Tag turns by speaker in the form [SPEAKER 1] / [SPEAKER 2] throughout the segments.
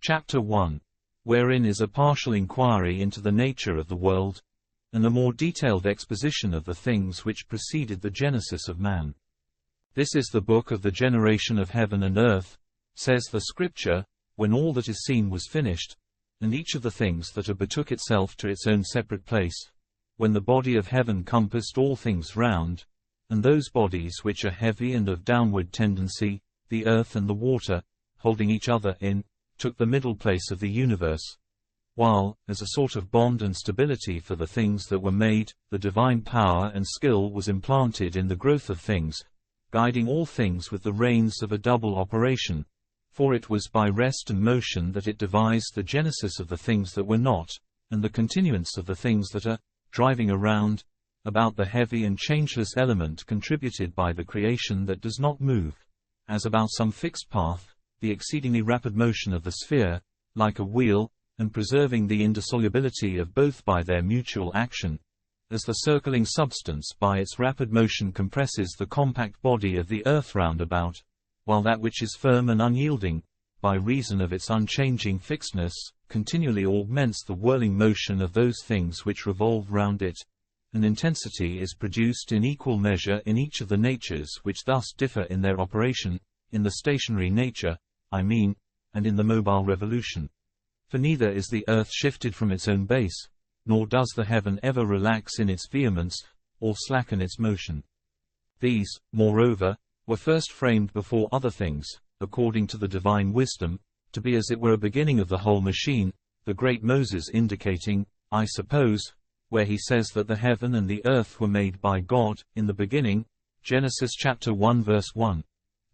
[SPEAKER 1] Chapter 1. Wherein is a partial inquiry into the nature of the world, and a more detailed exposition of the things which preceded the genesis of man. This is the book of the generation of heaven and earth, says the Scripture, when all that is seen was finished, and each of the things that are betook itself to its own separate place, when the body of heaven compassed all things round, and those bodies which are heavy and of downward tendency, the earth and the water, holding each other in, took the middle place of the universe, while, as a sort of bond and stability for the things that were made, the divine power and skill was implanted in the growth of things, guiding all things with the reins of a double operation, for it was by rest and motion that it devised the genesis of the things that were not, and the continuance of the things that are, driving around, about the heavy and changeless element contributed by the creation that does not move, as about some fixed path, the exceedingly rapid motion of the sphere, like a wheel, and preserving the indissolubility of both by their mutual action, as the circling substance by its rapid motion compresses the compact body of the earth round about, while that which is firm and unyielding, by reason of its unchanging fixedness, continually augments the whirling motion of those things which revolve round it, and intensity is produced in equal measure in each of the natures which thus differ in their operation, in the stationary nature, I mean, and in the mobile revolution. For neither is the earth shifted from its own base, nor does the heaven ever relax in its vehemence, or slacken its motion. These, moreover, were first framed before other things, according to the divine wisdom, to be as it were a beginning of the whole machine, the great Moses indicating, I suppose, where he says that the heaven and the earth were made by God, in the beginning, Genesis chapter 1 verse 1.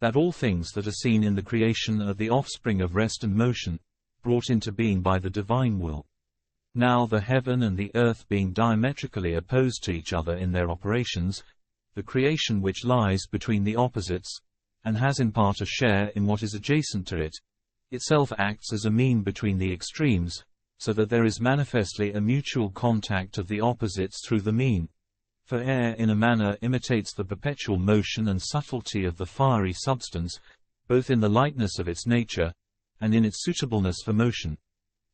[SPEAKER 1] That all things that are seen in the creation are the offspring of rest and motion, brought into being by the divine will. Now the heaven and the earth being diametrically opposed to each other in their operations, the creation which lies between the opposites, and has in part a share in what is adjacent to it, itself acts as a mean between the extremes, so that there is manifestly a mutual contact of the opposites through the mean. For air in a manner imitates the perpetual motion and subtlety of the fiery substance, both in the lightness of its nature, and in its suitableness for motion.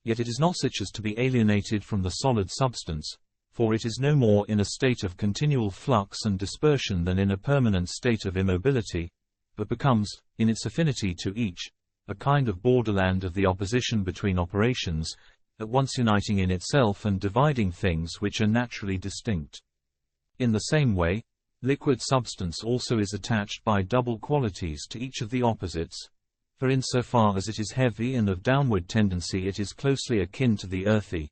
[SPEAKER 1] Yet it is not such as to be alienated from the solid substance, for it is no more in a state of continual flux and dispersion than in a permanent state of immobility, but becomes, in its affinity to each, a kind of borderland of the opposition between operations, at once uniting in itself and dividing things which are naturally distinct. In the same way, liquid substance also is attached by double qualities to each of the opposites, for insofar as it is heavy and of downward tendency it is closely akin to the earthy,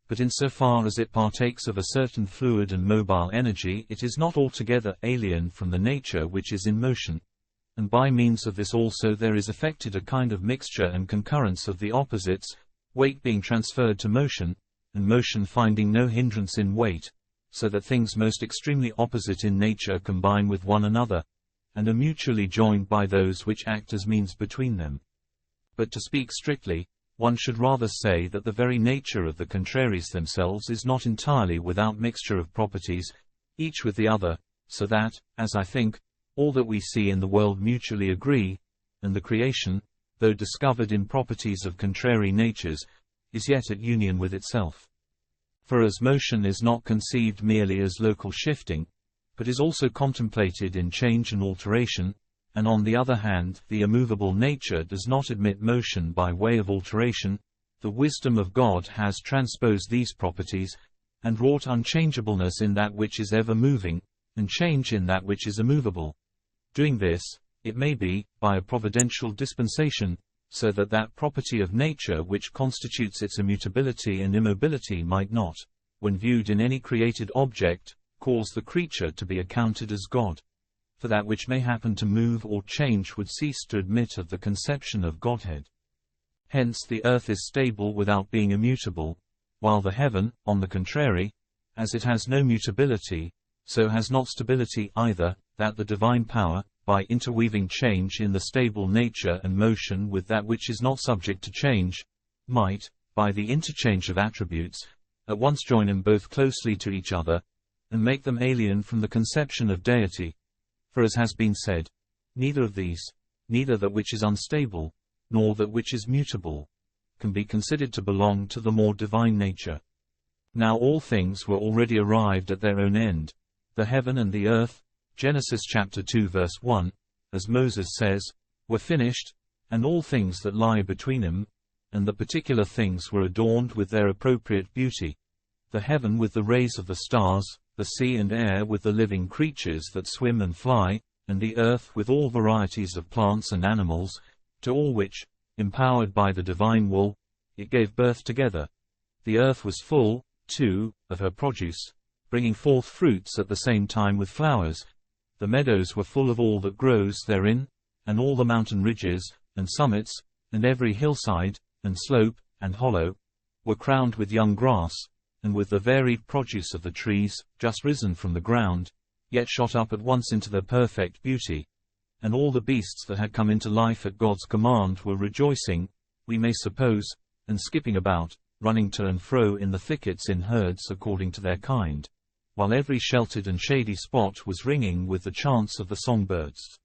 [SPEAKER 1] but insofar as it partakes of a certain fluid and mobile energy it is not altogether alien from the nature which is in motion, and by means of this also there is effected a kind of mixture and concurrence of the opposites, weight being transferred to motion, and motion finding no hindrance in weight, so that things most extremely opposite in nature combine with one another, and are mutually joined by those which act as means between them. But to speak strictly, one should rather say that the very nature of the contraries themselves is not entirely without mixture of properties, each with the other, so that, as I think, all that we see in the world mutually agree, and the creation, though discovered in properties of contrary natures, is yet at union with itself. For as motion is not conceived merely as local shifting, but is also contemplated in change and alteration, and on the other hand the immovable nature does not admit motion by way of alteration, the wisdom of God has transposed these properties, and wrought unchangeableness in that which is ever moving, and change in that which is immovable. Doing this, it may be, by a providential dispensation, so that that property of nature which constitutes its immutability and immobility might not, when viewed in any created object, cause the creature to be accounted as God. For that which may happen to move or change would cease to admit of the conception of Godhead. Hence the earth is stable without being immutable, while the heaven, on the contrary, as it has no mutability, so has not stability either, that the divine power, by interweaving change in the stable nature and motion with that which is not subject to change, might, by the interchange of attributes, at once join them both closely to each other, and make them alien from the conception of deity. For as has been said, neither of these, neither that which is unstable, nor that which is mutable, can be considered to belong to the more divine nature. Now all things were already arrived at their own end, the heaven and the earth, Genesis chapter 2 verse 1, as Moses says, were finished, and all things that lie between them, and the particular things were adorned with their appropriate beauty. The heaven with the rays of the stars, the sea and air with the living creatures that swim and fly, and the earth with all varieties of plants and animals, to all which, empowered by the divine will, it gave birth together. The earth was full, too, of her produce, bringing forth fruits at the same time with flowers. The meadows were full of all that grows therein, and all the mountain ridges, and summits, and every hillside, and slope, and hollow, were crowned with young grass, and with the varied produce of the trees, just risen from the ground, yet shot up at once into their perfect beauty. And all the beasts that had come into life at God's command were rejoicing, we may suppose, and skipping about, running to and fro in the thickets in herds according to their kind, while every sheltered and shady spot was ringing with the chants of the songbirds.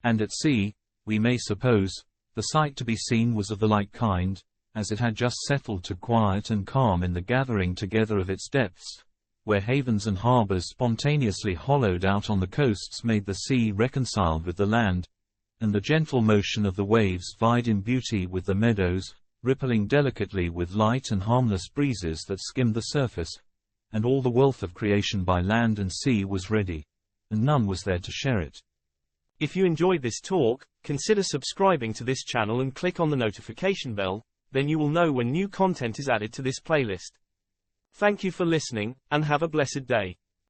[SPEAKER 1] And at sea, we may suppose, the sight to be seen was of the like kind, as it had just settled to quiet and calm in the gathering together of its depths, where havens and harbors spontaneously hollowed out on the coasts made the sea reconciled with the land, and the gentle motion of the waves vied in beauty with the meadows, rippling delicately with light and harmless breezes that skimmed the surface, and all the wealth of creation by land and sea was ready, and none was there to share it.
[SPEAKER 2] If you enjoyed this talk, consider subscribing to this channel and click on the notification bell, then you will know when new content is added to this playlist. Thank you for listening, and have a blessed day.